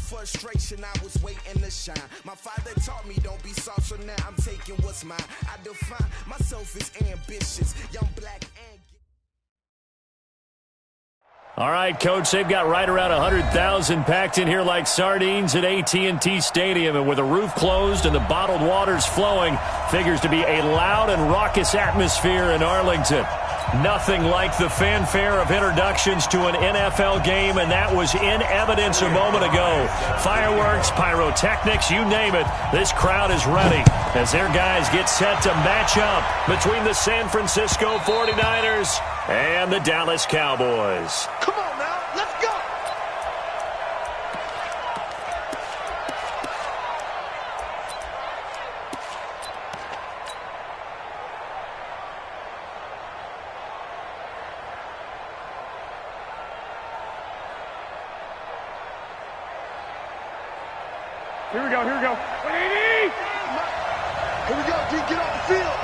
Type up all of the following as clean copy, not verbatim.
Frustration, I was waiting to shine. My father taught me don't be soft, so now I'm taking what's mine. I define myself as ambitious, young black and... All right, Coach, they've got right around 100,000 packed in here like sardines at AT&T Stadium, and with the roof closed and the bottled waters flowing, figures to be a loud and raucous atmosphere in Arlington. Nothing like the fanfare of introductions to an NFL game, and that was in evidence a moment ago. Fireworks, pyrotechnics, you name it. This crowd is ready as their guys get set to match up between the San Francisco 49ers and the Dallas Cowboys. Come on now, let's go! Here we go, here we go. Here we go, D, get off the field.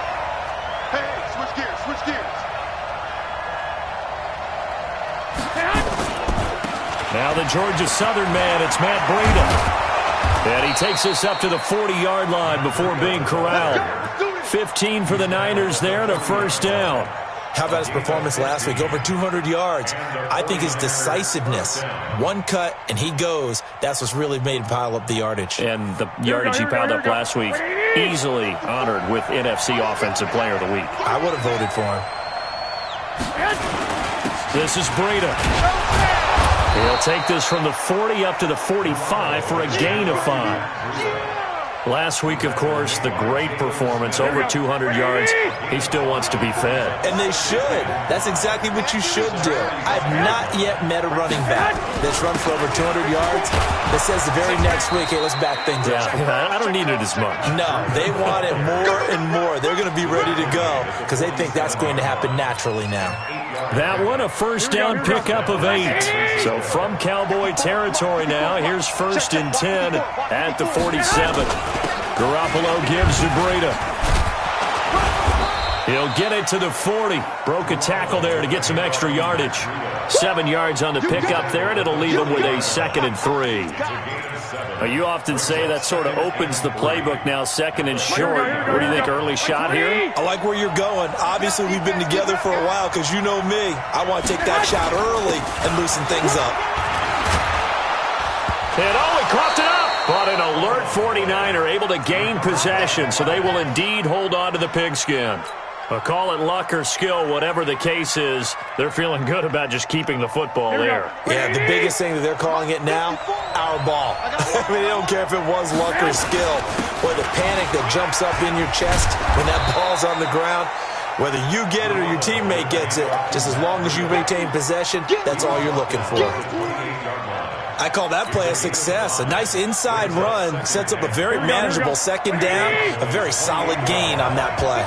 Hey, switch gears, switch gears. Now the Georgia Southern man, it's Matt Breida. And he takes us up to the 40-yard line before being corralled. 15 for the Niners there and a first down. How about his performance last week? Over 200 yards. I think his decisiveness, one cut and he goes, that's what's really made him pile up the yardage. And the yardage he piled up last week, easily honored with NFC Offensive Player of the Week. I would have voted for him. This is Breida. He'll take this from the 40 up to the 45 for a gain of 5. Last week, of course, the great performance, over 200 yards. He still wants to be fed. And they should. That's exactly what you should do. I've not yet met a running back that's run for over 200 yards that says the very next week, hey, let's back things up. Yeah, I don't need it as much. No, they want it more and more. They're going to be ready to go because they think that's going to happen naturally now. That one, a first down pickup of 8. So from Cowboy territory now, here's first and 10 at the 47. Garoppolo gives to Breida. He'll get it to the 40. Broke a tackle there to get some extra yardage. 7 yards on the pickup there, and it'll leave him with a 2nd and 3. You often say that sort of opens the playbook now, 2nd and short. What do you think, early shot here? I like where you're going. Obviously, we've been together for a while because you know me. I want to take that shot early and loosen things up. And he coughed it up. But an alert 49er able to gain possession, so they will indeed hold on to the pigskin. Call it luck or skill, whatever the case is, they're feeling good about just keeping the football there. Yeah, the biggest thing that they're calling it now, our ball. I mean, they don't care if it was luck or skill. Or the panic that jumps up in your chest when that ball's on the ground. Whether you get it or your teammate gets it, just as long as you maintain possession, that's all you're looking for. I call that play a success. A nice inside run sets up a very manageable 2nd down, a very solid gain on that play.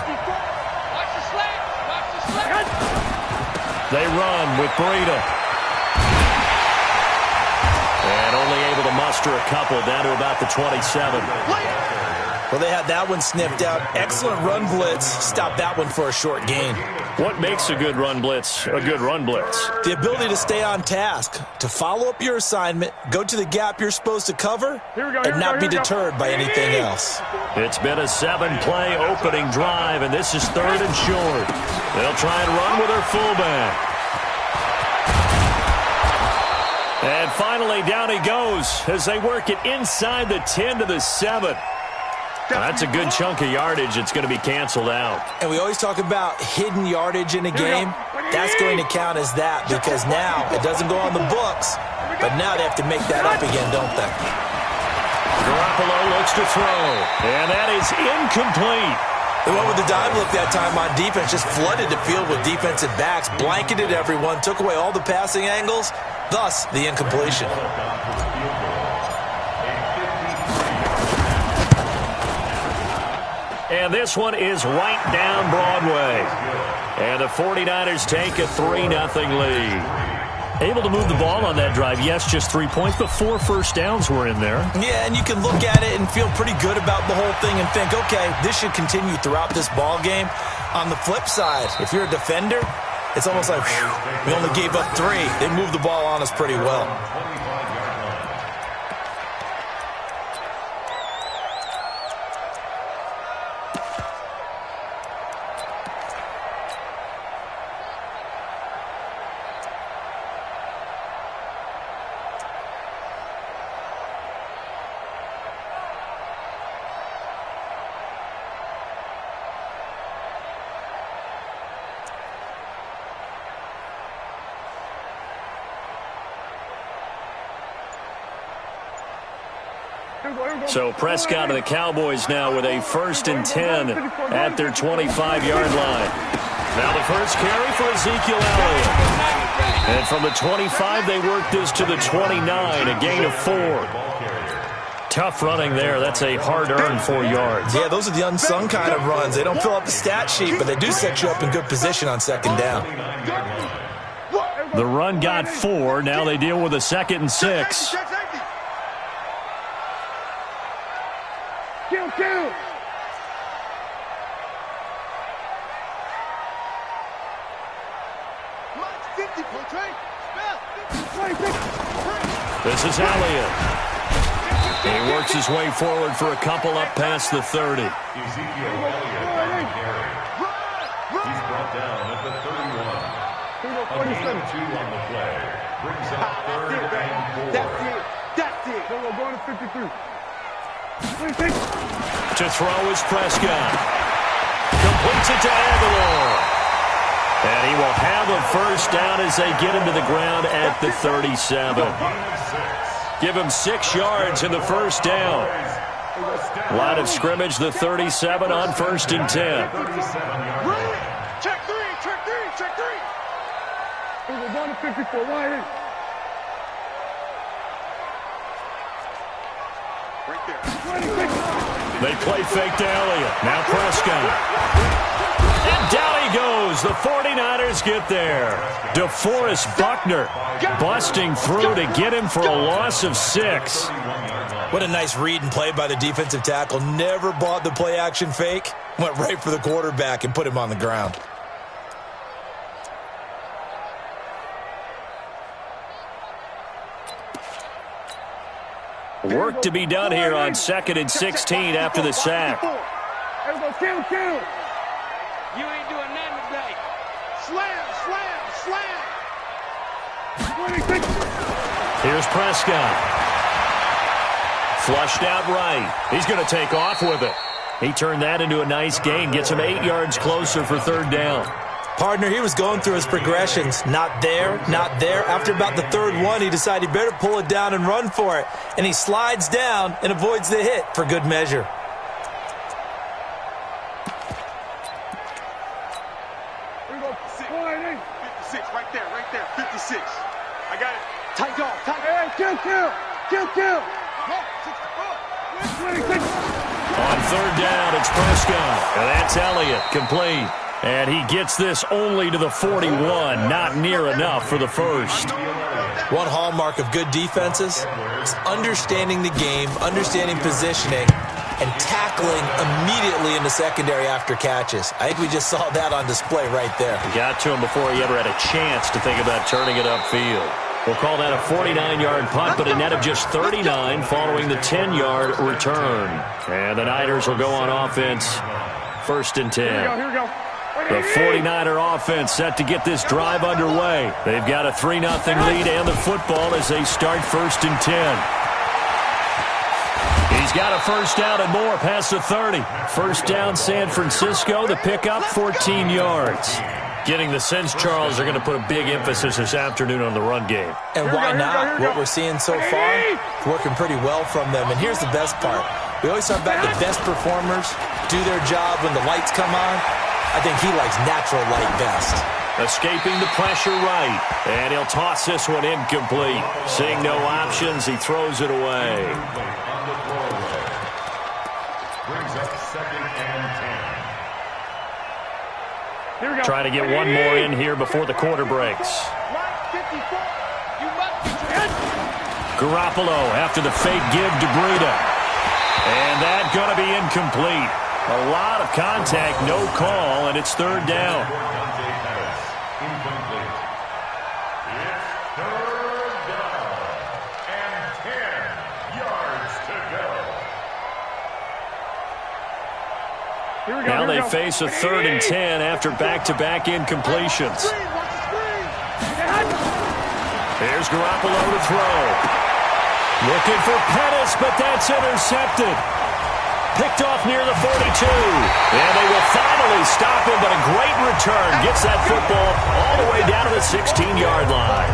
They run with Breida. And only able to muster a couple down to about the 27. Well, they had that one sniffed out. Excellent run blitz. Stopped that one for a short gain. What makes a good run blitz a good run blitz? The ability to stay on task, to follow up your assignment, go to the gap you're supposed to cover, and not be deterred by anything else. It's been a 7-play opening drive, and this is 3rd and short. They'll try and run with their fullback. And finally, down he goes as they work it inside the 10 to the 7. That's a good chunk of yardage. It's going to be canceled out. And we always talk about hidden yardage in a game. That's going to count as that because now it doesn't go on the books, but now they have to make that up again, don't they? Garoppolo looks to throw, and that is incomplete. They went with the dive look that time on defense, just flooded the field with defensive backs, blanketed everyone, took away all the passing angles, thus the incompletion. And this one is right down Broadway. And the 49ers take a 3-0 lead. Able to move the ball on that drive. Yes, just 3 points, but 4 first downs were in there. Yeah, and you can look at it and feel pretty good about the whole thing and think, okay, this should continue throughout this ball game. On the flip side, if you're a defender, It's almost like, whew, we only gave up 3. They moved the ball on us pretty well. So Prescott and the Cowboys now with a 1st and 10 at their 25-yard line. Now the first carry for Ezekiel Elliott. And from the 25, they work this to the 29, a gain of 4. Tough running there. That's a hard-earned 4 yards. Yeah, those are the unsung kind of runs. They don't fill up the stat sheet, but they do set you up in good position on 2nd down. The run got 4. Now they deal with a 2nd and 6. This is Elliott. He works his way forward for a couple up past the 30. Ezekiel Elliott He's brought down at the 31. A gain of 2 on the play. Brings up 3rd and 4. That's it. We're going to 53. To throw is Prescott. Completes it to Aguilar. And he will have a 1st down as they get him to the ground at the 37. Give him 6 yards in the 1st down. Line of scrimmage, the 37 on 1st and 10. Check 3, check 3, check 3. We're going to 54. Wide in. Right there. They play fake to Elliott. Now Prescott. And down he goes. The 49ers get there. DeForest Buckner busting through to get him for a loss of 6. What a nice read and play by the defensive tackle. Never bought the play-action fake. Went right for the quarterback and put him on the ground. Work to be done here on 2nd and 16 after the sack. Kill. You ain't doing nothing today. Slam. Here's Prescott. Flushed out right. He's going to take off with it. He turned that into a nice gain. Gets him 8 yards closer for 3rd down. Partner, he was going through his progressions. Not there, not there. After about the 3rd one, he decided he better pull it down and run for it. And he slides down and avoids the hit for good measure. I got it. Tight dog. Hey, kill. On 3rd down, it's Prescott. And that's Elliott, complete. And he gets this only to the 41. Not near enough for the 1st. One hallmark of good defenses is understanding the game, understanding positioning, and tackling immediately in the secondary after catches. I think we just saw that on display right there. Got to him before he ever had a chance to think about turning it upfield. We'll call that a 49-yard punt, but a net of just 39 following the 10-yard return. And the Niners will go on offense, 1st and 10. Here we go. The 49er offense set to get this drive underway. They've got a 3-0 lead and the football as they start 1st and 10. He's got a 1st down and more past the 30. 1st down San Francisco. The pickup, 14 yards. Getting the sense, Charles, they're going to put a big emphasis this afternoon on the run game. And why not? What we're seeing so far, working pretty well from them. And here's the best part. We always talk about the best performers do their job when the lights come on. I think he likes natural light best. Escaping the pressure right. And he'll toss this one incomplete. Seeing no options, he throws it away. Brings up 2nd and 10. Here we go. Trying to get one more in here before the quarter breaks. Garoppolo after the fake give to Breida. And that going to be incomplete. A lot of contact, no call, and it's 3rd down. Incomplete. It's third down and 10 yards to go. Now they face a 3rd and 10 after back-to-back incompletions. Here's Garoppolo to throw. Looking for Pettis, but that's intercepted. Picked off near the 42. And they will finally stop him, but a great return gets that football all the way down to the 16-yard line.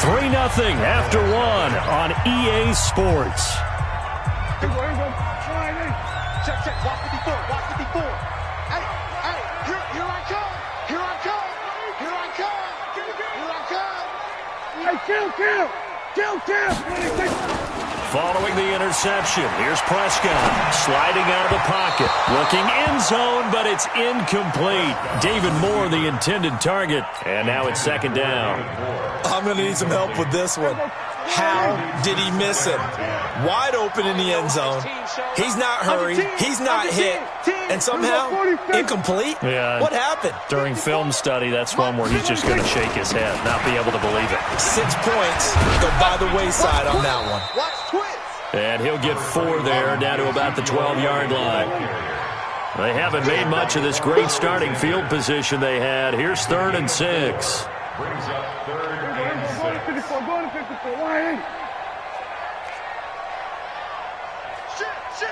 3-0 after 1 on EA Sports. Check, check. Watch 54. Watch 54. Hey, here I come. Here I come. Here I come. Here I come. Hey, kill. Following the interception, here's Prescott sliding out of the pocket. Looking end zone, but it's incomplete. David Moore, the intended target. And now it's 2nd down. I'm going to need some help with this one. How did he miss him? Wide open in the end zone. He's not hurried. He's not hit. And somehow, incomplete? Yeah. What happened? During film study, that's one where he's just going to shake his head, not be able to believe it. 6 points go by the wayside on that one. And he'll get 4 there, down to about the 12-yard line. They haven't made much of this great starting field position they had. Here's 3rd and 6. Brings up 3rd and 6. Going to 54. Why ain't?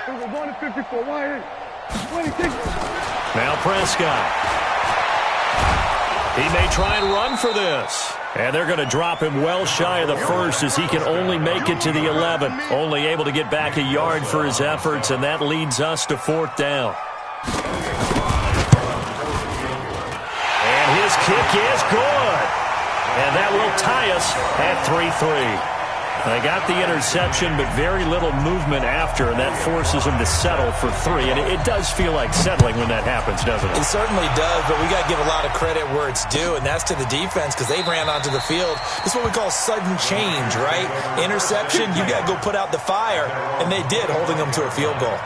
We're going to 54. Why ain't? Now Prescott. He may try and run for this. And they're going to drop him well shy of the 1st as he can only make it to the 11. Only able to get back a yard for his efforts, and that leads us to 4th down. And his kick is good. And that will tie us at 3-3. They got the interception, but very little movement after, and that forces them to settle for 3. And it does feel like settling when that happens, doesn't it? It certainly does, but we got to give a lot of credit where it's due, and that's to the defense because they ran onto the field. This is what we call sudden change, right? Interception, you got to go put out the fire, and they did, holding them to a field goal.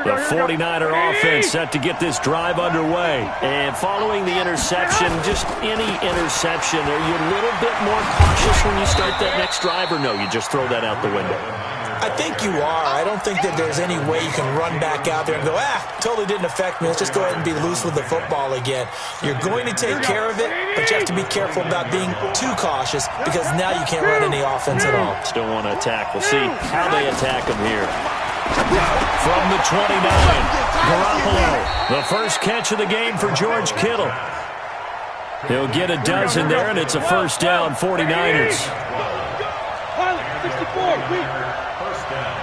The 49er offense set to get this drive underway. And following the interception, just any interception, are you a little bit more cautious when you start that next drive, or no, you just throw that out the window? I think you are. I don't think that there's any way you can run back out there and go, totally didn't affect me. Let's just go ahead and be loose with the football again. You're going to take care of it, but you have to be careful about being too cautious because now you can't run any offense at all. Still want to attack. We'll see how they attack him here. From the 29, Garoppolo, the first catch of the game for George Kittle. He'll get a dozen there, and it's a 1st down, 49ers. First down.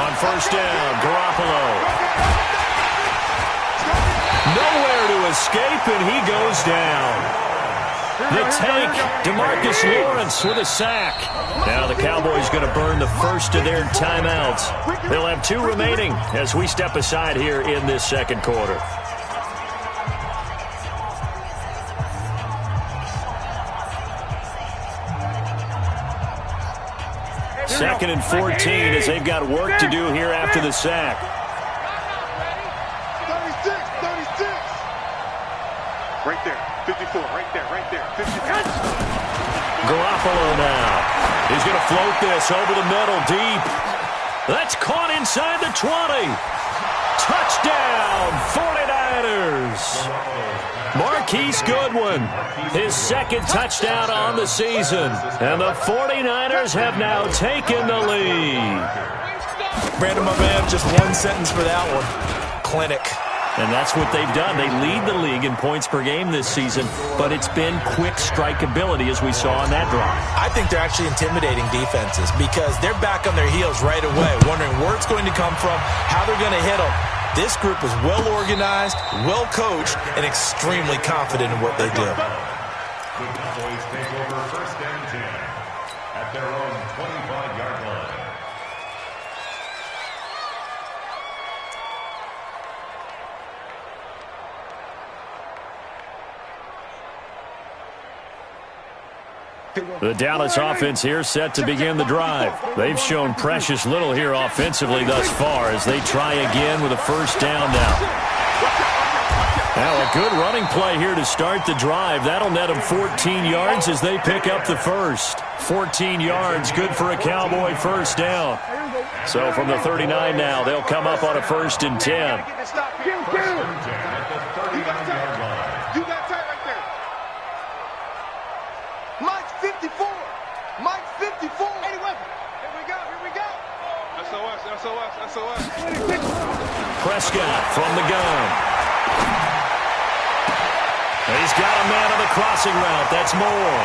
On 1st down, Garoppolo. Nowhere to escape, and he goes down. The tank, DeMarcus Lawrence with a sack. Now the Cowboys going to burn the first of their timeouts. They'll have 2 remaining as we step aside here in this 2nd quarter. Second and 14 as they've got work to do here after the sack. 36. Right there. 54. Right there. 54. Garoppolo now. He's going to float this over the middle deep. That's caught inside the 20. Touchdown, 49ers. Marquise Goodwin, his 2nd touchdown on the season. And the 49ers have now taken the lead. Brandon, my man, just one sentence for that one. Clinic. And that's what they've done. They lead the league in points per game this season, but it's been quick strikeability as we saw on that drive. I think they're actually intimidating defenses because they're back on their heels right away, wondering where it's going to come from, how they're going to hit them. This group is well organized, well coached, and extremely confident in what they do. The Cowboys take over 1st and 10 at their own 25-yard line. The Dallas offense here set to begin the drive. They've shown precious little here offensively thus far as they try again with a first down now. Now a good running play here to start the drive. That'll net them 14 yards as they pick up the first. 14 yards, good for a Cowboy first down. So from the 39 now, they'll come up on a 1st and 10. First and 10 at the 39-yard line. You got tight right there. Mike's 54. Mike's 54. 80 weapon. Here we go. Here we go. SOS, SOS, SOS. Prescott from the gun. He's got a man on the crossing route. That's Moore.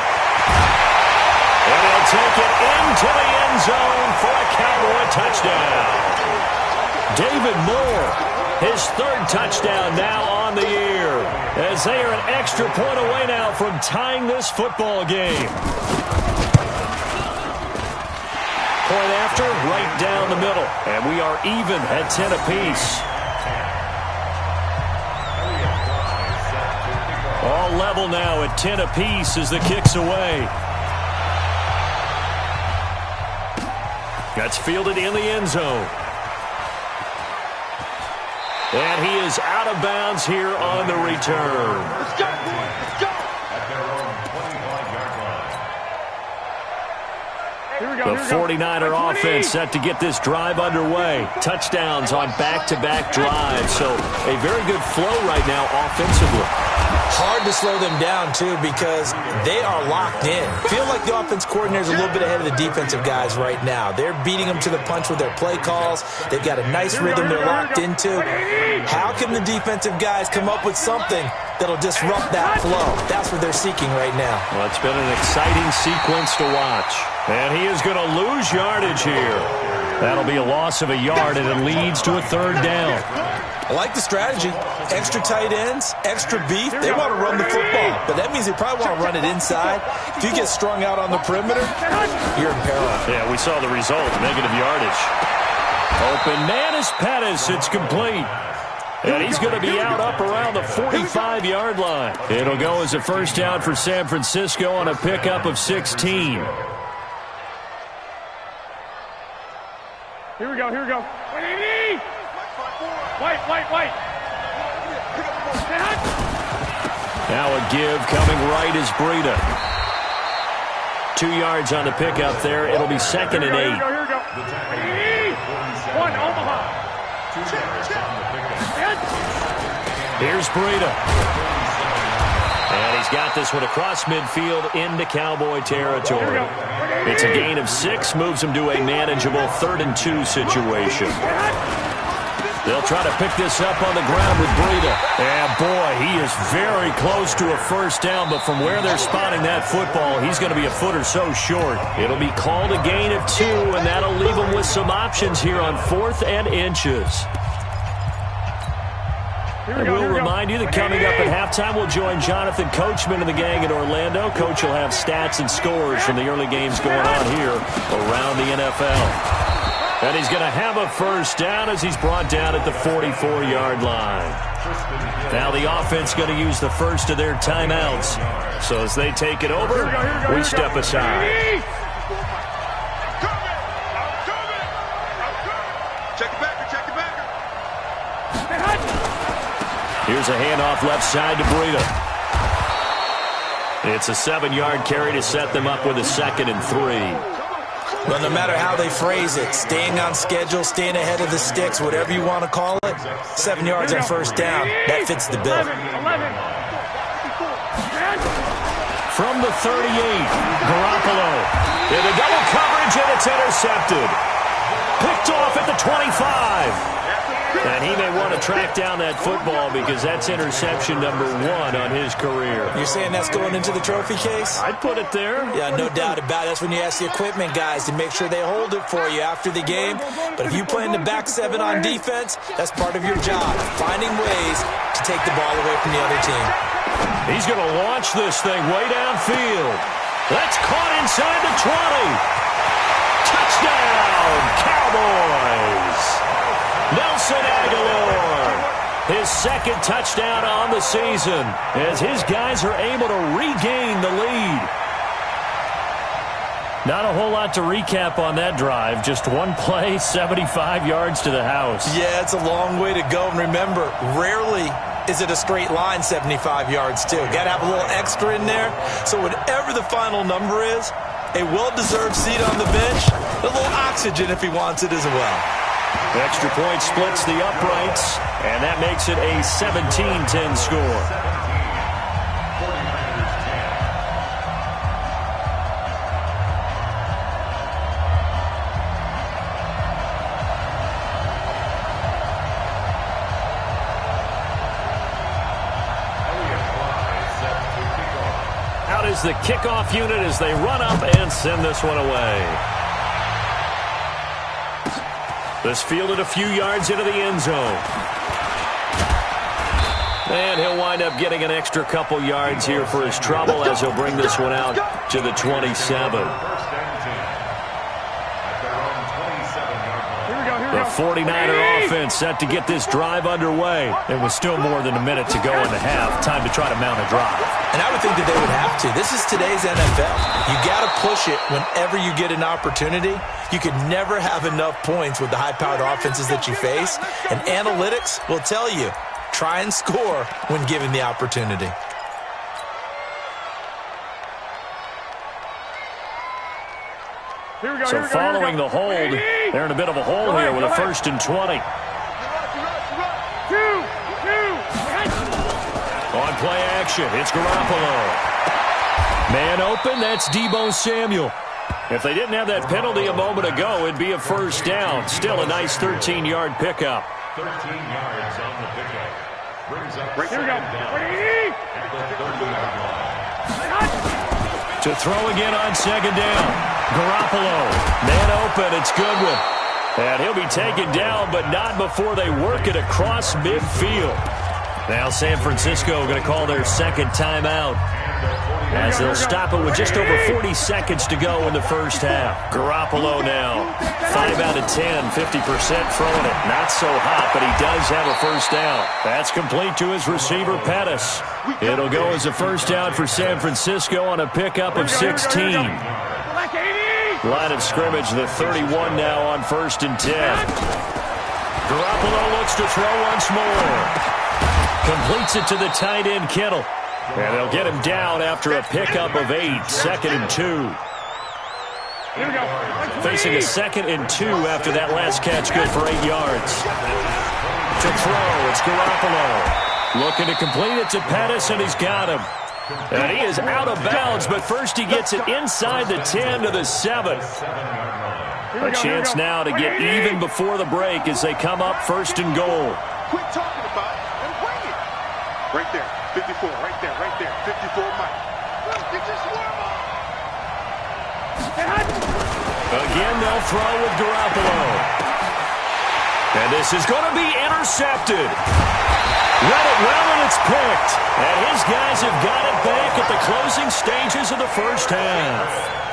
And he'll take it into the end zone for a Cowboy touchdown. David Moore, his 3rd touchdown now on the year, as they are an extra point away now from tying this football game. Point after, right down the middle. And we are even at 10 apiece. All level now at 10 apiece as the kick's away. That's fielded in the end zone. And he is out of bounds here on the return. Let's go, boys. Let's go. At their own 25-yard line. The 49er offense set to get this drive underway. Touchdowns on back-to-back drives. So a very good flow right now offensively. Hard to slow them down, too, because they are locked in. Feel like the offense coordinator is a little bit ahead of the defensive guys right now. They're beating them to the punch with their play calls. They've got a nice rhythm they're locked into. How can the defensive guys come up with something that'll disrupt that flow? That's what they're seeking right now. Well, it's been an exciting sequence to watch. And he is going to lose yardage here. That'll be a loss of a yard, and it leads to a 3rd down. I like the strategy. Extra tight ends, extra beef. They want to run the football, but that means they probably want to run it inside. If you get strung out on the perimeter, you're in peril. Yeah, we saw the result, negative yardage. Open man is Pettis. It's complete. And he's going to be out up around the 45-yard line. It'll go as a first down for San Francisco on a pickup of 16. Here we go, here we go. White. Now a give coming right is Breida. 2 yards on the pickup there. It'll be 2nd and 8. Here we go. One, Omaha. Here's Breida. And he's got this one across midfield into Cowboy territory. It's a gain of 6, moves him to a manageable 3rd and 2 situation. They'll try to pick this up on the ground with Breida. And boy, he is very close to a first down, but from where they're spotting that football, he's going to be a foot or so short. It'll be called a gain of 2, and that'll leave him with some options here on 4th and inches. And we'll remind you that coming up at halftime, we'll join Jonathan Coachman and the gang in Orlando. Coach will have stats and scores from the early games going on here around the NFL. And he's going to have a first down as he's brought down at the 44-yard line. Now the offense going to use the first of their timeouts. So as they take it over, we step aside. Check it back. Here's a handoff left side to Breida. It's a 7-yard carry to set them up with a 2nd and 3. Well, no matter how they phrase it, staying on schedule, staying ahead of the sticks, whatever you want to call it, 7 yards on first down, that fits the bill. From the 38, Garoppolo. In the double coverage, and it's intercepted. Picked off at the 25. And he may want to track down that football because that's interception number 1 on his career. You're saying that's going into the trophy case? I'd put it there. Yeah, no doubt about it. That's when you ask the equipment guys to make sure they hold it for you after the game. But if you play in the back 7 on defense, that's part of your job, finding ways to take the ball away from the other team. He's going to launch this thing way downfield. That's caught inside the 20. Touchdown, Cowboys. Nelson Aguilar, his 2nd touchdown on the season, as his guys are able to regain the lead. Not a whole lot to recap on that drive. Just one play, 75 yards to the house. Yeah, it's a long way to go. And remember, rarely is it a straight line 75 yards, too. Got to have a little extra in there. So whatever the final number is, a well-deserved seat on the bench, a little oxygen if he wants it as well. The extra point splits the uprights, and that makes it a 17-10 score. The kickoff unit as they run up and send this one away. This fielded a few yards into the end zone. And he'll wind up getting an extra couple yards here for his trouble as he'll bring this one out to the 27. The 49er offense set to get this drive underway. It was still more than a minute to go in the half. Time to try to mount a drive. And I would think that they would have to. This is today's NFL. You got to push it whenever you get an opportunity. You can never have enough points with the high-powered offenses that you face. And analytics will tell you, try and score when given the opportunity. So following the hold, they're in a bit of a hole here with a 1st and 20. On play action, it's Garoppolo. Man open, that's Deebo Samuel. If they didn't have that penalty a moment ago, it'd be a 1st down. Still a nice 13-yard pickup. 13 yards on the pickup. Brings up here we go. At the 30-yard line. To throw again on 2nd down. Garoppolo, man open, it's Goodwin. And he'll be taken down, but not before they work it across midfield. Now San Francisco going to call their 2nd timeout as they'll stop it with just over 40 seconds to go in the 1st half. Garoppolo now, 5 out of 10, 50% throwing it. Not so hot, but he does have a 1st down. That's complete to his receiver, Pettis. It'll go as a 1st down for San Francisco on a pickup of 16. Line of scrimmage, the 31 now on 1st and 10. Garoppolo looks to throw once more. Completes it to the tight end, Kittle. And they'll get him down after a pickup of 8, 2nd and 2. Facing a 2nd and 2 after that last catch, good for 8 yards. To throw, it's Garoppolo. Looking to complete it to Pettis, and he's got him. And he is out of bounds, but first he gets it inside the 10 to the 7. A chance now to get even before the break as they come up 1st and goal. Quit talking about it and bring it. Right there, 54, right there, 54 Mike. Get this warm up. Again, they'll throw with Garoppolo. And this is going to be intercepted. Read it well, and it's picked. And his guys have got it back at the closing stages of the 1st half.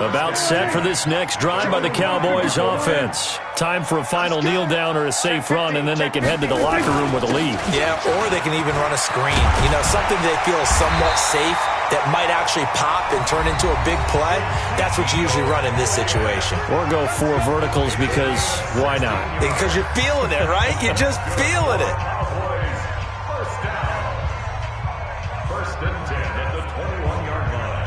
About set for this next drive by the Cowboys offense. Time for a final kneel down or a safe run, and then they can head to the locker room with a lead. Yeah, or they can even run a screen. You know, something they feel is somewhat safe that might actually pop and turn into a big play. That's what you usually run in this situation. Or go 4 verticals because why not? Because you're feeling it, right? You're just feeling it. First and 10 at the 21-yard line.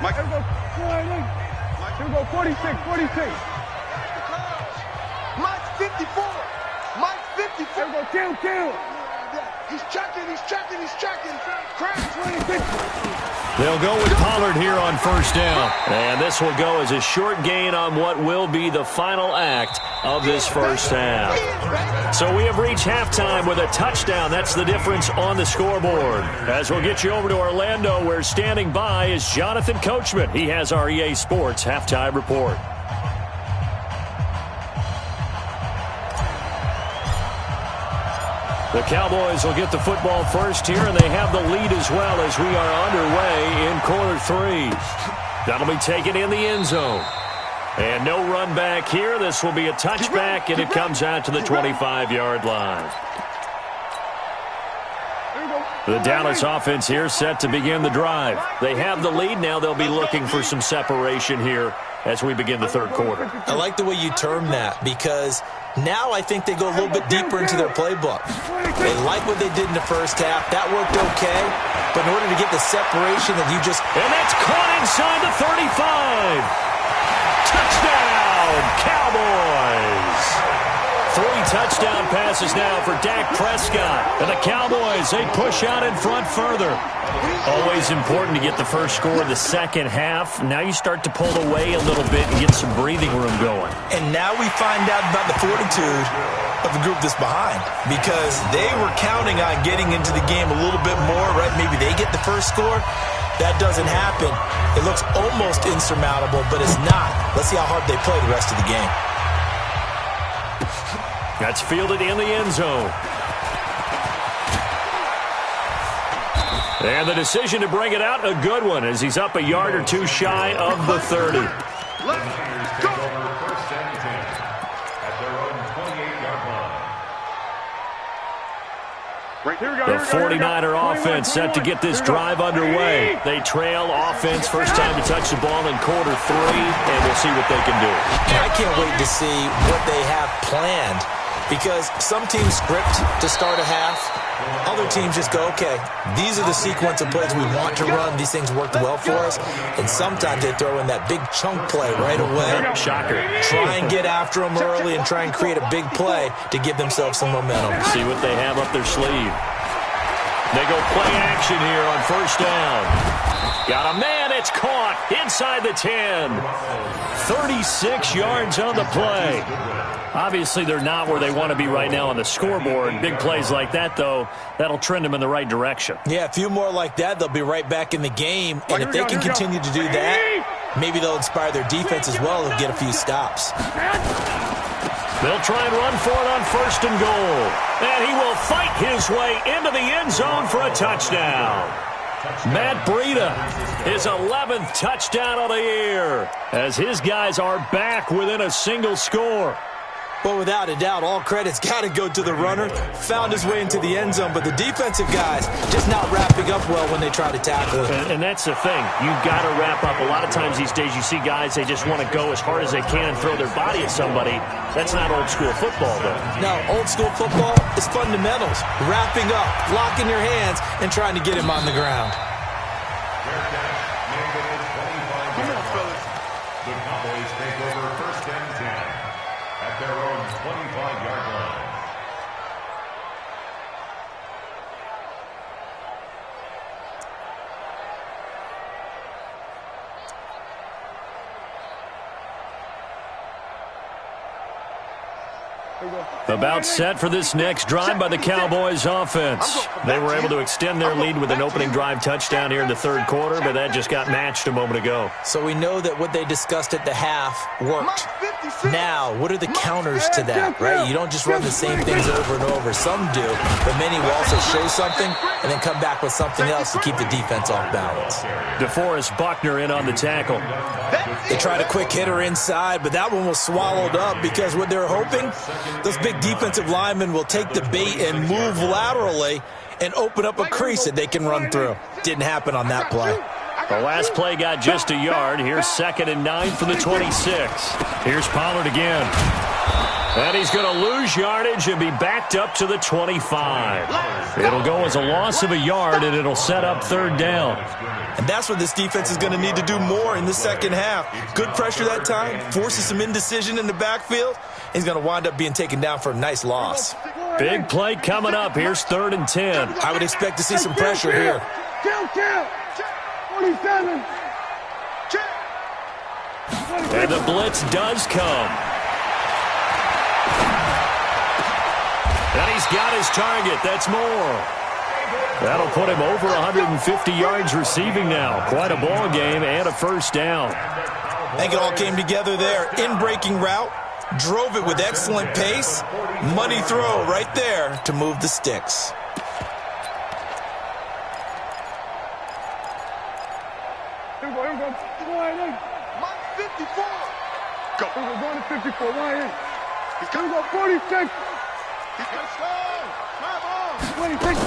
Mike, here we go, 46. Mike 54. Mike 54. Here we go, kill. He's checking. Crash. 26. They'll go with Pollard here on 1st down. And this will go as a short gain on what will be the final act of this 1st half. So we have reached halftime with a touchdown. That's the difference on the scoreboard. As we'll get you over to Orlando, where standing by is Jonathan Coachman. He has our EA Sports halftime report. The Cowboys will get the football first here, and they have the lead as well as we are underway in quarter 3. That'll be taken in the end zone. And no run back here. This will be a touchback, and it comes out to the 25-yard line. The Dallas offense here set to begin the drive. They have the lead. Now they'll be looking for some separation here as we begin the third quarter. I like the way you term that because now I think they go a little bit deeper into their playbook. They like what they did in the first half. That worked okay. But in order to get the separation that you just... And that's caught inside the 35. Touchdown, Cowboys. 3 touchdown passes now for Dak Prescott. And the Cowboys, they push out in front further. Always important to get the first score in the second half. Now you start to pull away a little bit and get some breathing room going. And now we find out about the fortitude of the group that's behind because they were counting on getting into the game a little bit more, right? Maybe they get the first score. That doesn't happen. It looks almost insurmountable, but it's not. Let's see how hard they play the rest of the game. That's fielded in the end zone. And the decision to bring it out, a good one, as he's up a yard or two shy of the 30. Let's go. First and 10 at their own 28-yard line. The 49er offense set to get this drive underway. They trail offense, first time to touch the ball in quarter 3, and we'll see what they can do. I can't wait to see what they have planned because some teams script to start a half. Other teams just go, okay, these are the sequence of plays we want to run. These things worked well for us. And sometimes they throw in that big chunk play right away. Shocker. Try and get after them early and try and create a big play to give themselves some momentum. See what they have up their sleeve. They go play action here on first down. Got a man, it's caught inside the 10. 36 yards on the play. Obviously, they're not where they want to be right now on the scoreboard. Big plays like that, though, that'll trend them in the right direction. Yeah, a few more like that, they'll be right back in the game. And if they can continue to do that, maybe they'll inspire their defense as well and get a few stops. They'll try and run for it on first and goal. And he will fight his way into the end zone for a touchdown. Matt Breida, his 11th touchdown of the year, as his guys are back within a single score. But without a doubt, all credit's got to go to the runner. Found his way into the end zone, but the defensive guys just not wrapping up well when they try to tackle him. And that's the thing. You've got to wrap up. A lot of times these days you see guys, they just want to go as hard as they can and throw their body at somebody. That's not old school football, though. No, old school football is fundamentals. Wrapping up, locking your hands, and trying to get him on the ground. Come on, fellas. The Cowboys take over first and 10 at their own 25-yard line. About set for this next drive by the Cowboys offense. They were able to extend their lead with an opening drive touchdown here in the third quarter, but that just got matched a moment ago. So we know that what they discussed at the half worked. Now, what are the counters to that, right? You don't just run the same things over and over. Some do, but many will also show something and then come back with something else to keep the defense off balance. DeForest Buckner in on the tackle. They tried a quick hitter inside, but that one was swallowed up because what they're hoping, those big defensive linemen will take the bait and move laterally and open up a crease that they can run through. Didn't happen on that play. The last play got just a yard. Here's 2nd and 9 from the 26. Here's Pollard again. And he's going to lose yardage and be backed up to the 25. It'll go as a loss of a yard, and it'll set up third down. And that's what this defense is going to need to do more in the second half. Good pressure that time, forces some indecision in the backfield. He's going to wind up being taken down for a nice loss. Big play coming up. Here's 3rd and 10. I would expect to see some pressure here. 47. And the blitz does come. And he's got his target. That's more. That'll put him over 150 yards receiving now. Quite a ball game and a first down. I think it all came together there. In-breaking route, drove it with excellent pace. Money throw right there to move the sticks. Here we go. Mike 54. Go. We're going to 54. Why in? He's going to go 46. He's going to slow. Come on. 26.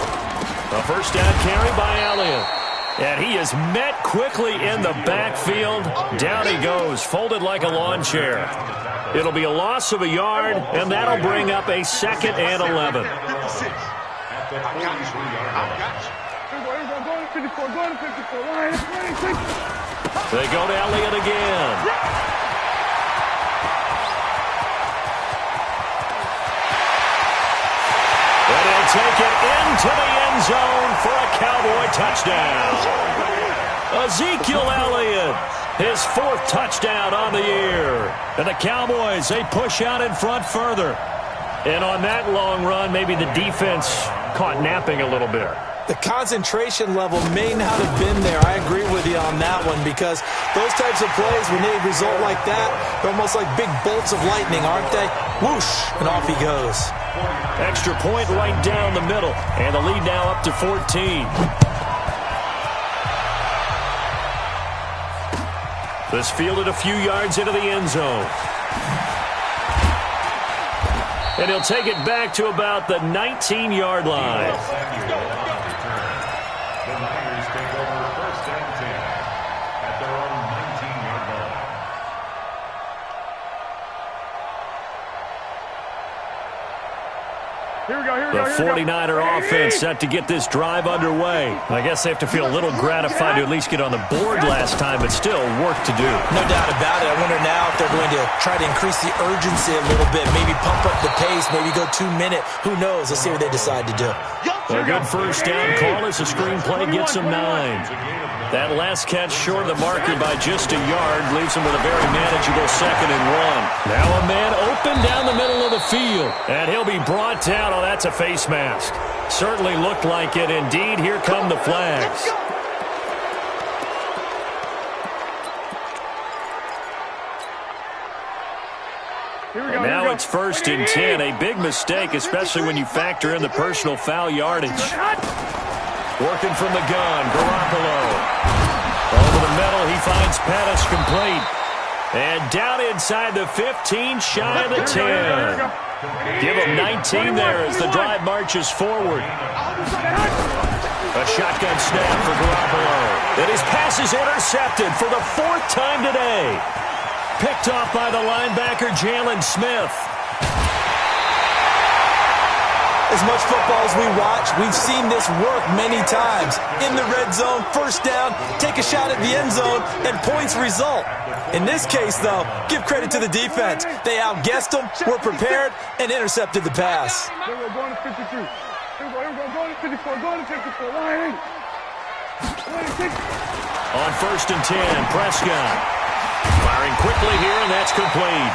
A first down carry by Elliott. And he is met quickly in the backfield. Down he goes, folded like a lawn chair. It'll be a loss of a yard, and that'll bring up a 2nd and 11. They go to Elliott again. And he'll take it into the end zone for a Cowboy touchdown. Ezekiel Elliott, his 4th touchdown on the year. And the Cowboys, they push out in front further. And on that long run, maybe the defense caught napping a little bit. The concentration level may not have been there. I agree with you on that one, because those types of plays, when they result like that, they're almost like big bolts of lightning, aren't they? Whoosh, and off he goes. Extra point right down the middle, and the lead now up to 14. This fielded a few yards into the end zone. And he'll take it back to about the 19-yard line. The Niners take over 1st and 10 at their own 19-yard line. The 49er offense set to get this drive underway. I guess they have to feel a little gratified to at least get on the board last time, but still work to do. No doubt about it. I wonder now if they're going to try to increase the urgency a little bit, maybe pump up the pace, maybe go 2-minute. Who knows? Let's see what they decide to do. A good first down call as the screenplay gets them 9. That last catch short of the marker by just a yard leaves him with a very manageable 2nd and 1. Now a man open down the middle of the field, and he'll be brought down. Oh, that's a face mask. Certainly looked like it. Indeed, here come the flags. And now it's 1st and 10. A big mistake, especially when you factor in the personal foul yardage. Working from the gun, Garoppolo. Over the middle, he finds Pettis complete. And down inside the 15, shy of the 10. Give him 19 there as the drive marches forward. A shotgun snap for Garoppolo. And his pass is intercepted for the 4th time today. Picked off by the linebacker, Jalen Smith. As much football as we watch, we've seen this work many times. In the red zone, first down, take a shot at the end zone, and points result. In this case, though, give credit to the defense. They outguessed them, were prepared, and intercepted the pass. Here we go, going to 53. Here we go, going to 54, going to 54. Line. On 1st and 10, Prescott. Firing quickly here, and that's complete.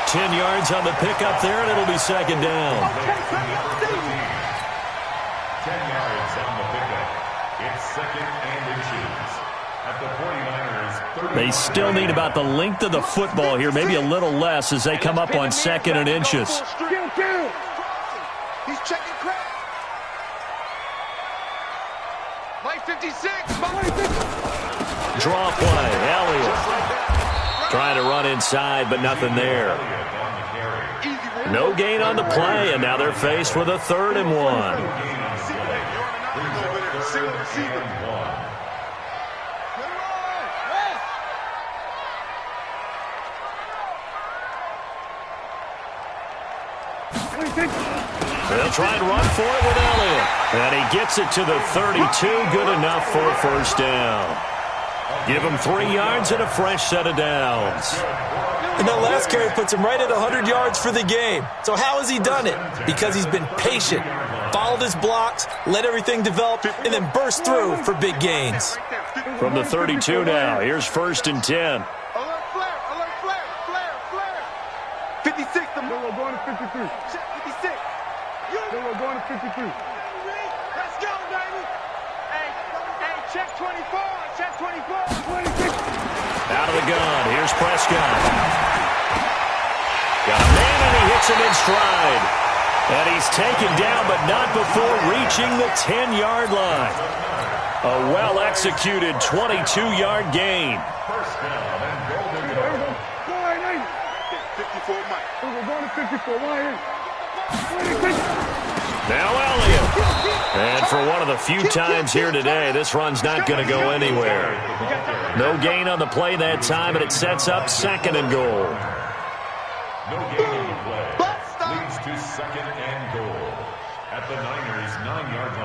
10 yards on the pickup there, and it'll be 2nd down. 10 yards on the pickup. It's 2nd and inches at the 49ers. They still need about the length of the football here, maybe a little less as they come up on 2nd and inches. He's checking crack. Play 56. Draw play, Elliott. Trying to run inside, but nothing there. No gain on the play, and now they're faced with a 3rd and 1. They'll try and run for it with Elliott. And he gets it to the 32, good enough for a 1st down. Give him 3 yards and a fresh set of downs. And that last carry puts him right at 100 yards for the game. So how has he done it? Because he's been patient, followed his blocks, let everything develop, and then burst through for big gains. From the 32 now, here's 1st and 10. Alert flare, alert flare, flare, flare. 56, the middle going to 53. Check 56. We're going to 53. Let's go, baby. Hey, check 24, check 24. 26. Out of the gun, here's Prescott. Got a man and he hits him in stride. And he's taken down, but not before reaching the 10-yard line. A well-executed 22-yard gain. First down and golden goal. 54, Mike. We're going to 54, line 26. Now Elliott. And for one of the few times here today, this run's not going to go anywhere. No gain on the play that time, and it sets up 2nd and goal. No gain on the play. Leads to 2nd and goal at the Niners' 9-yard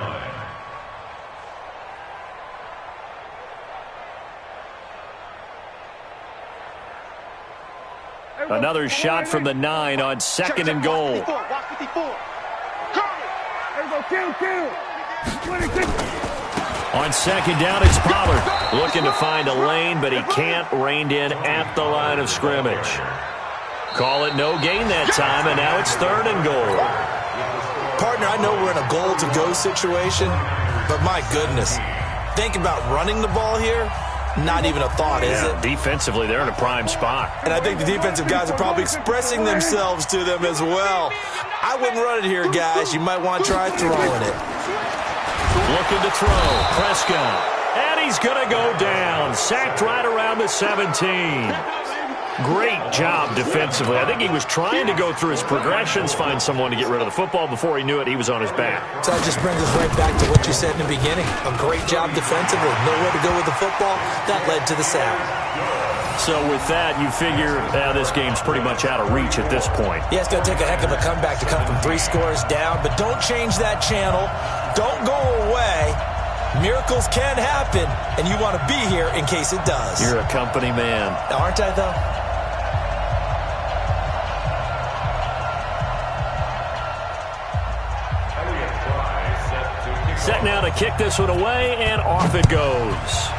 line. Another shot from the 9 on 2nd and goal. On 2nd down, it's Pollard. Looking to find a lane, but he can't. Reined in at the line of scrimmage. Call it no gain that time, and now it's 3rd and goal. Partner, I know we're in a goal-to-go situation, but my goodness. Think about running the ball here. Not even a thought, is it? Defensively, they're in a prime spot. And I think the defensive guys are probably expressing themselves to them as well. I wouldn't run it here, guys. You might want to try throwing it. Looking to throw. Prescott. And he's going to go down. Sacked right around the 17. Great job defensively. I think he was trying to go through his progressions, find someone to get rid of the football. Before he knew it, he was on his back. So that just brings us right back to what you said in the beginning. A great job defensively. Nowhere to go with the football. That led to the sack. So with that, you figure this game's pretty much out of reach at this point. Yeah, it's going to take a heck of a comeback to come from 3 scores down. But don't change that channel. Don't go away. Miracles can happen, and you want to be here in case it does. You're a company man. Aren't I, though? Set now to kick this one away, and off it goes.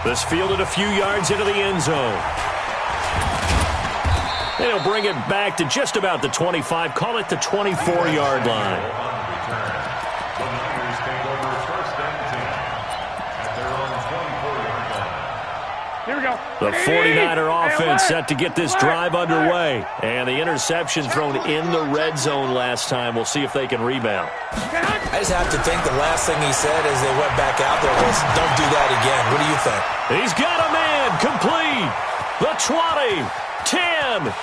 This fielded a few yards into the end zone. And he'll bring it back to just about the 25, call it the 24-yard line. The Niners take over 1st and 10 at their own 24-yard line. Here we go. The 49er offense set to get this drive underway. And the interception thrown in the red zone last time. We'll see if they can rebound. I just have to think the last thing he said as they went back out there was, don't do that again. What do you think? He's got a man complete. The 20, 10,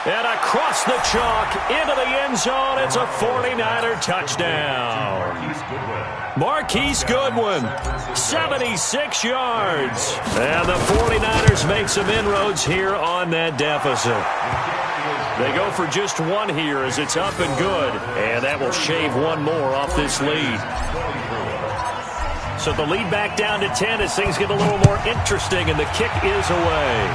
and across the chalk into the end zone. It's a 49er touchdown. Marquise Goodwin, 76 yards. And the 49ers make some inroads here on that deficit. They go for just one here as it's up and good. And that will shave one more off this lead. So the lead back down to 10 as things get a little more interesting, and the kick is away.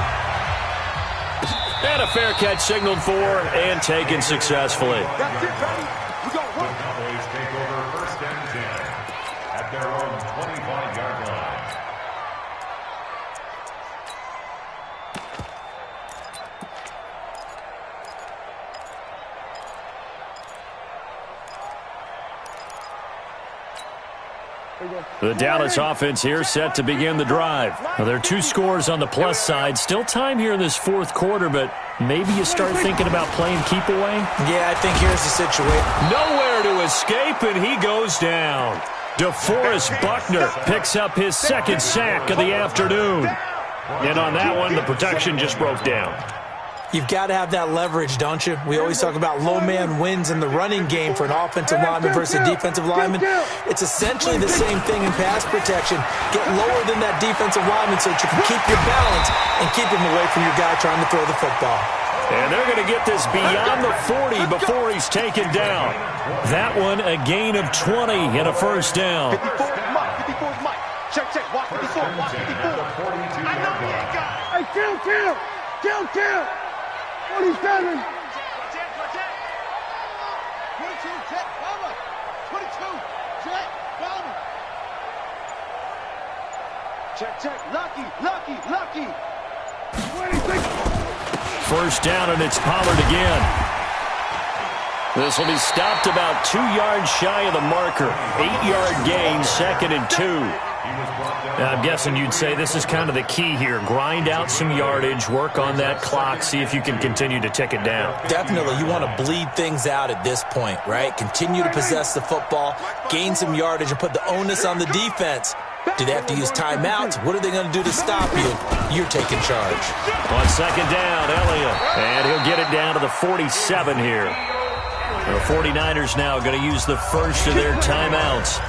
And a fair catch signaled for and taken successfully. That's it, buddy. We got The Cowboys take over 1st and 10 at their own 25-yard line. The Dallas offense here set to begin the drive. Well, there are 2 scores on the plus side. Still time here in this 4th quarter, but maybe you start thinking about playing keep away? Yeah, I think here's the situation. Nowhere to escape, and he goes down. DeForest Buckner picks up his 2nd sack of the afternoon. And on that one, the protection just broke down. You've got to have that leverage, don't you? We always talk about low man wins in the running game for an offensive lineman versus a defensive lineman. It's essentially the same thing in pass protection. Get lower than that defensive lineman so that you can keep your balance and keep him away from your guy trying to throw the football. And they're going to get this beyond the 40 before he's taken down. That one, a gain of 20 and a 1st down. 54 is Mike. 54 is Mike. Check, check. Watch 54. Watch 54. I know he ain't got it. Hey, kill. 47. 22, check, cover. 22, check, cover. Check, lucky. 26. 1st down, and it's Pollard again. This will be stopped about 2 yards shy of the marker. 8-yard gain, 2nd and 2. I'm guessing you'd say this is kind of the key here. Grind out some yardage, work on that clock, see if you can continue to tick it down. Definitely. You want to bleed things out at this point, right? Continue to possess the football, gain some yardage, and put the onus on the defense Do they have to use timeouts? What are they going to do to stop you? You're taking charge. On second down, Elliott. And he'll get it down to the 47 here. The 49ers now going to use the first of their timeouts.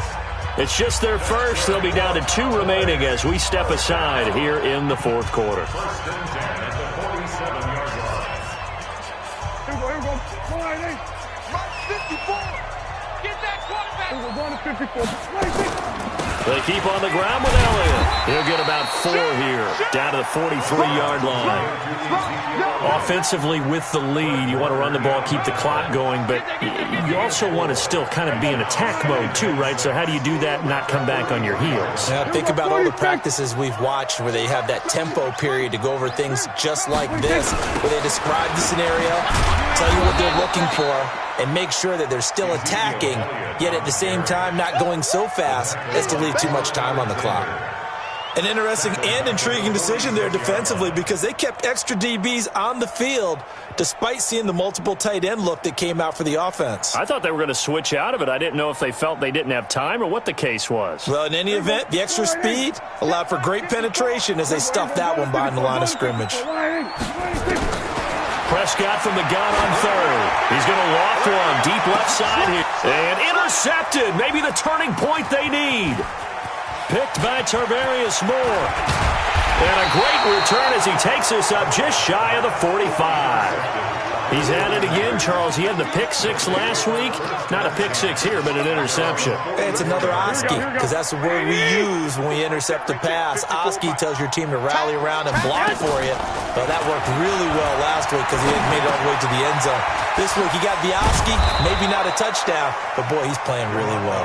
It's just their first. They'll be down to 2 remaining as we step aside here in the fourth quarter. Here we go. Come on, Nate. Mark 54. Get that quarterback. We're going to 54. They keep on the ground with Elliott. He'll get about 4 here, down to the 43-yard line. Offensively with the lead, you want to run the ball, keep the clock going, but you also want to still kind of be in attack mode too, right? So how do you do that and not come back on your heels? Now, think about all the practices we've watched where they have that tempo period to go over things just like this, where they describe the scenario, tell you what they're looking for, and make sure that they're still attacking, yet at the same time not going so fast as to leave too much time on the clock. An interesting and intriguing decision there defensively because they kept extra DBs on the field despite seeing the multiple tight end look that came out for the offense. I thought they were going to switch out of it. I didn't know if they felt they didn't have time or what the case was. Well, in any event, the extra speed allowed for great penetration as they stuffed that one behind the line of scrimmage. Prescott from the gun on third. He's going to loft one deep left side here. And intercepted. Maybe the turning point they need. Picked by Tarvarius Moore. And a great return as he takes us up just shy of the 45. He's at it again, Charles. He had the pick 6 last week. Not a pick 6 here, but an interception. It's another Oski, because that's the word we use when we intercept a pass. Oski tells your team to rally around and block for you. Well, that worked really well last week because he hadn't made it all the way to the end zone. This week he got the Oski, maybe not a touchdown, but boy, he's playing really well.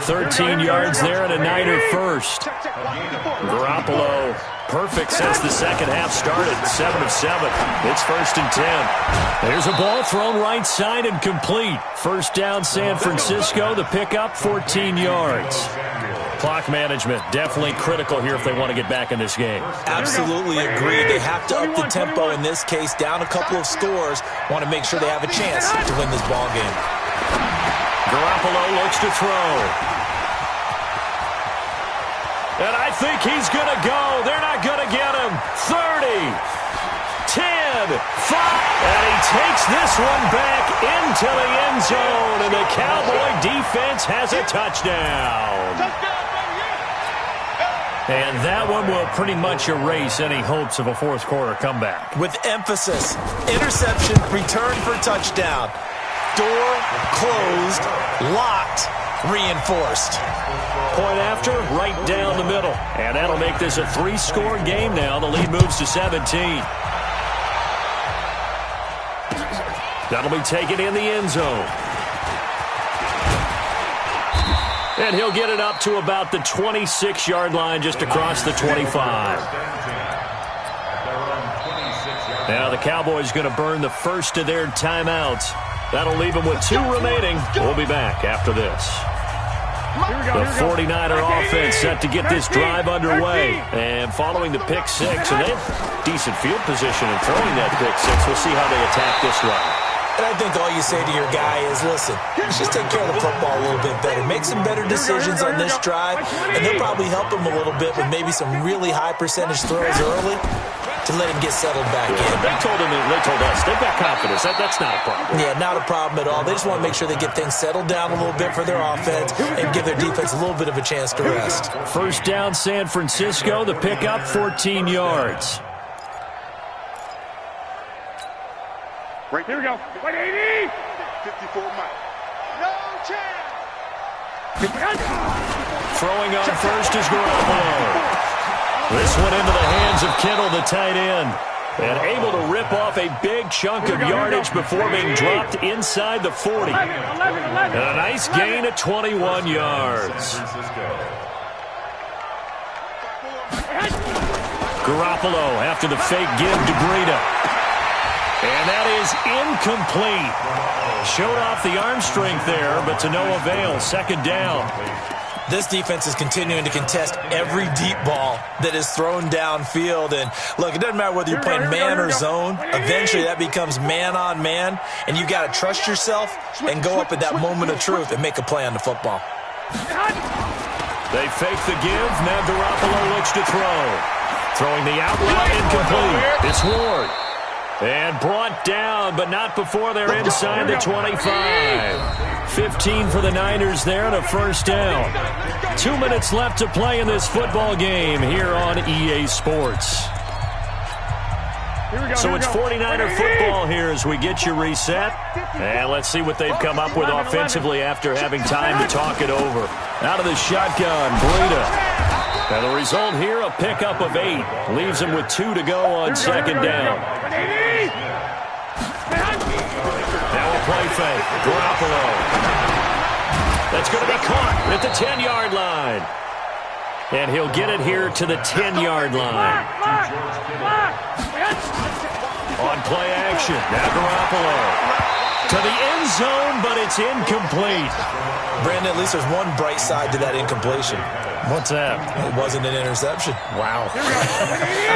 13 yards there and a Niner first. Garoppolo, perfect since the second half started. 7 of 7. It's 1st and 10. There's a ball thrown right side and complete. First down, San Francisco. The pickup, 14 yards. Clock management, definitely critical here if they want to get back in this game. Absolutely agreed. They have to up the tempo in this case, down a couple of scores. Want to make sure they have a chance to win this ball game. Garoppolo looks to throw. And I think he's going to go. They're not going to get him. 30, 10, 5. And he takes this one back into the end zone. And the Cowboy defense has a touchdown. And that one will pretty much erase any hopes of a fourth quarter comeback. With emphasis, interception, return for touchdown. Door closed, locked, reinforced. Point after, right down the middle. And that'll make this a 3-score game now. The lead moves to 17. That'll be taken in the end zone. And he'll get it up to about the 26-yard line, just across the 25. Now the Cowboys going to burn the first of their timeouts. That'll leave them with 2 remaining. We'll be back after this. The 49er offense set to get this drive underway. And following the pick 6, and they have decent field position in throwing that pick 6. We'll see how they attack this drive. And I think all you say to your guy is, listen, let's just take care of the football a little bit better. Make some better decisions on this drive, and they'll probably help him a little bit with maybe some really high percentage throws early to let him get settled back in. They told us, they've got confidence. That's not a problem. Yeah, not a problem at all. They just want to make sure they get things settled down a little bit for their offense and give their defense a little bit of a chance to rest. First down, San Francisco. The pickup, 14 yards. Right, here we go. 180. 54 miles. No chance. Throwing on first is Garoppolo. This one into the hands of Kittle, the tight end. And able to rip off a big chunk of yardage before being dropped inside the 40. And a nice gain at 21 yards. Garoppolo after the fake give to Breida. And that is incomplete. Showed off the arm strength there, but to no avail. Second down. This defense is continuing to contest every deep ball that is thrown downfield. And look, it doesn't matter whether you're playing man or zone. Eventually that becomes man on man. And you got to trust yourself and go up at that moment of truth and make a play on the football. They fake the give. Now Garoppolo looks to throw. Throwing the out route incomplete. It's Ward. And brought down, but not before they're inside the 25. 15 for the Niners there and a first down. 2 minutes left to play in this football game here on EA Sports. So it's 49er football here as we get you reset. And let's see what they've come up with offensively after having time to talk it over. Out of the shotgun, Breida. And the result here, a pickup of 8. Leaves him with 2 to go on second down. Now a play fake. Garoppolo. That's going to be caught at the 10-yard line. And he'll get it here to the 10-yard line. On play action. Now Garoppolo. To the end zone, but it's incomplete. Brandon, at least there's one bright side to that incompletion. What's that? It wasn't an interception. Wow.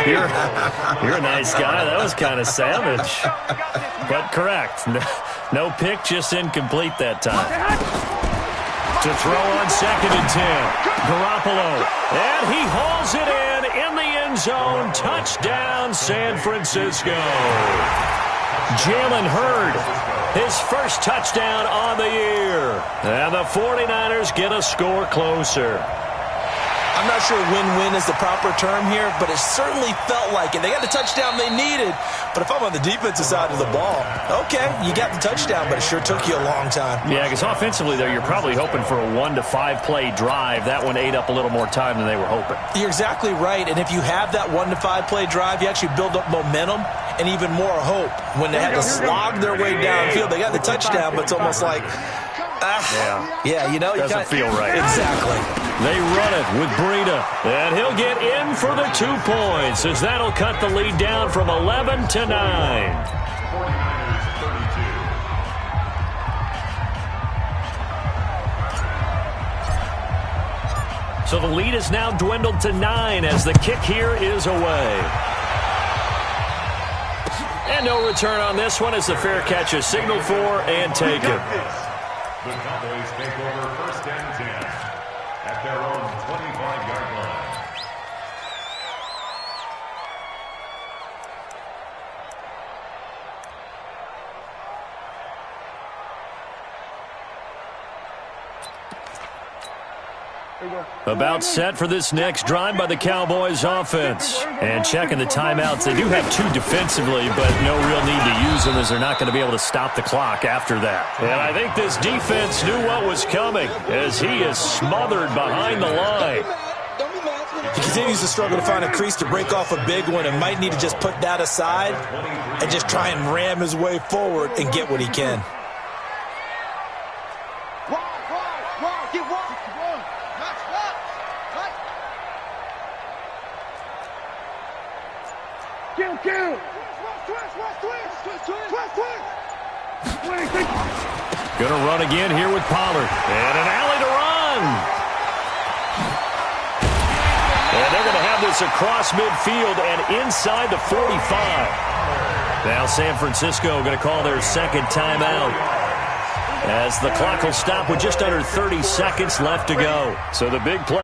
You're a nice guy. That was kind of savage. But correct. No pick, just incomplete that time. To throw on second and 10. Garoppolo. And he hauls it in the end zone. Touchdown, San Francisco. Jalen Hurd, his first touchdown on the year. And the 49ers get a score closer. I'm not sure win-win is the proper term here, but it certainly felt like it. They got the touchdown they needed, but if I'm on the defensive side of the ball, okay, you got the touchdown, but it sure took you a long time. Yeah, because offensively, there, you're probably hoping for a 1 to 5 play drive. That one ate up a little more time than they were hoping. You're exactly right, and if you have that 1 to 5 play drive, you actually build up momentum and even more hope. When they had to slog their way downfield, they got the touchdown, but it's almost like, yeah, you know, doesn't feel right. Exactly. They run it with Breida, and he'll get in for the 2 points as that'll cut the lead down from 11 to 9. 49ers 32. So the lead is now dwindled to 9 as the kick here is away. And no return on this one as the fair catch is signaled for and taken. The Cowboys take over first and 10 at their own 25-yard line. About set for this next drive by the Cowboys offense. And checking the timeouts. They do have 2 defensively, but no real need to use them as they're not going to be able to stop the clock after that. And I think this defense knew what was coming as he is smothered behind the line. He continues to struggle to find a crease to break off a big one and might need to just put that aside and just try and ram his way forward and get what he can. Gonna run again here with Pollard. And an alley to run. And they're going to have this across midfield and inside the 45. Now San Francisco going to call their second timeout as the clock will stop with just under 30 seconds left to go. So the big play.